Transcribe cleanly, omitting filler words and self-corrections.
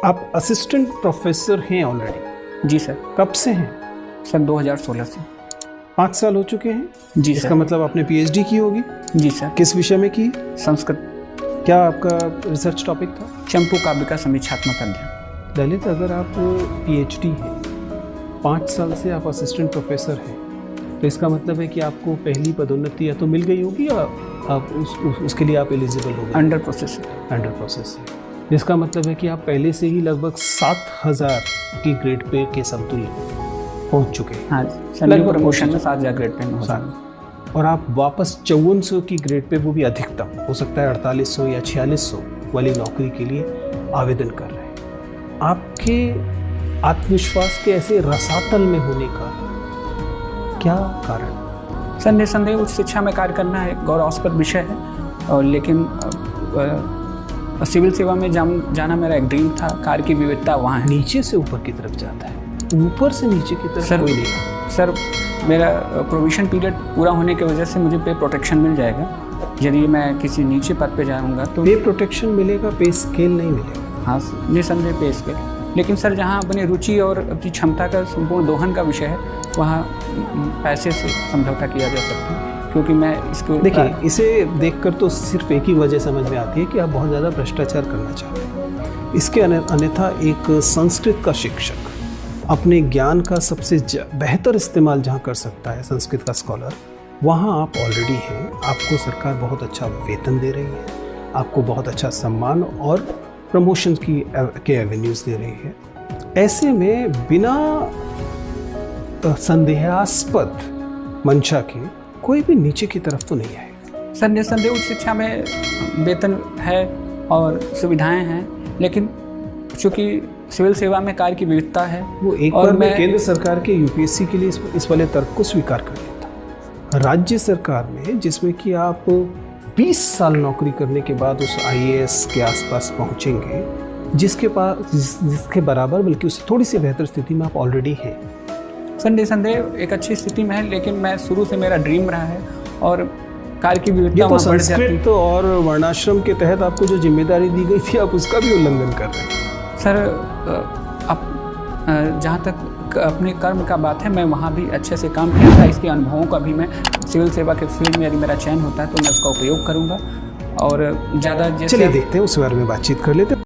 आप assistant professor हैं already? जी sir. कब से हैं? सर 2016 से। 5 साल हो चुके हैं? जी इसका सर। मतलब आपने पीएचडी की होगी? जी सर। किस विषय में की? संस्कृत। क्या आपका रिसर्च टॉपिक था? चंपू काव्य का समीक्षात्मक अध्ययन। ललित, अगर आप पीएचडी हैं, 5 साल से आप असिस्टेंट प्रोफेसर हैं, तो इसका मतलब है कि आपको पहली पदोन्नति या तो मिल गई होगी या आप उसके लिए आप एलिजिबल हो गए? Under process. अंडर प्रोसेस है, जिसका मतलब है कि आप पहले से ही लगभग 7000 की ग्रेड पे के समतुल्य पहुंच चुके हैं। हाँ सर, प्रमोशन में 7000 ग्रेड पे हो जाएगा। और आप वापस 5400 की ग्रेड पे, वो भी अधिकतम हो सकता है 4800 या 4600 वाली नौकरी के लिए आवेदन कर रहे हैं। आपके आत्मविश्वास के ऐसे रसातल में होने का क्या कारण? सर निस्संदेह उच्च शिक्षा में कार्य करना है, गौरवास्पद विषय है, और लेकिन सिविल सेवा में जाना मेरा एक ड्रीम था। कार्य की विविधता वहाँ है। नीचे से ऊपर की तरफ जाता है, ऊपर से नीचे की तरफ सर, कोई नहीं। सर मेरा प्रोविजन पीरियड पूरा होने की वजह से मुझे पे प्रोटेक्शन मिल जाएगा। यदि मैं किसी नीचे पद पे जाऊंगा तो पे प्रोटेक्शन मिलेगा, पे स्केल नहीं मिलेगा। हाँ निस्संदेह पे स्केल, लेकिन सर जहाँ अपनी रुचि और अपनी क्षमता का संपूर्ण दोहन का विषय है, वहाँ पैसे से समझौता किया जा सकता है। क्योंकि मैं इसको देखिए, इसे देखकर तो सिर्फ एक ही वजह समझ में आती है कि आप बहुत ज़्यादा भ्रष्टाचार करना चाहते हैं। इसके अन्यथा एक संस्कृत का शिक्षक अपने ज्ञान का सबसे बेहतर इस्तेमाल जहाँ कर सकता है, संस्कृत का स्कॉलर, वहाँ आप ऑलरेडी हैं। आपको सरकार बहुत अच्छा वेतन दे रही है, आपको बहुत अच्छा सम्मान और प्रमोशन के एवेन्यूज़ दे रही है। ऐसे में बिना संदेहास्पद मंशा के कोई भी नीचे की तरफ तो नहीं आए। सर निस्संदेह उच्च शिक्षा में वेतन है और सुविधाएं हैं, लेकिन चूँकि सिविल सेवा में कार्य की विविधता है, वो एक बार मैं केंद्र सरकार के यूपीएससी के लिए इस वाले तर्क को स्वीकार कर लेता। राज्य सरकार में, जिसमें कि आप 20 साल नौकरी करने के बाद उस आईएएस के आसपास पहुंचेंगे, जिसके बराबर बल्कि उससे थोड़ी सी बेहतर स्थिति में आप ऑलरेडी हैं। सर निस्संदेह एक अच्छी स्थिति में है, लेकिन मैं शुरू से मेरा ड्रीम रहा है और कार्य की विविधता तो संस्कृत और वर्णाश्रम के तहत आपको जो जिम्मेदारी दी गई थी, आप उसका भी उल्लंघन कर रहे हैं। सर अब जहाँ तक अपने कर्म का बात है, मैं वहाँ भी अच्छे से काम किया था। इसके अनुभवों का भी मैं सिविल सेवा के फील्ड में, यदि मेरा चयन होता है तो मैं उसका उपयोग करूँगा। और ज़्यादा चलिए देखते हैं, उस बारे में बातचीत कर लेते हैं।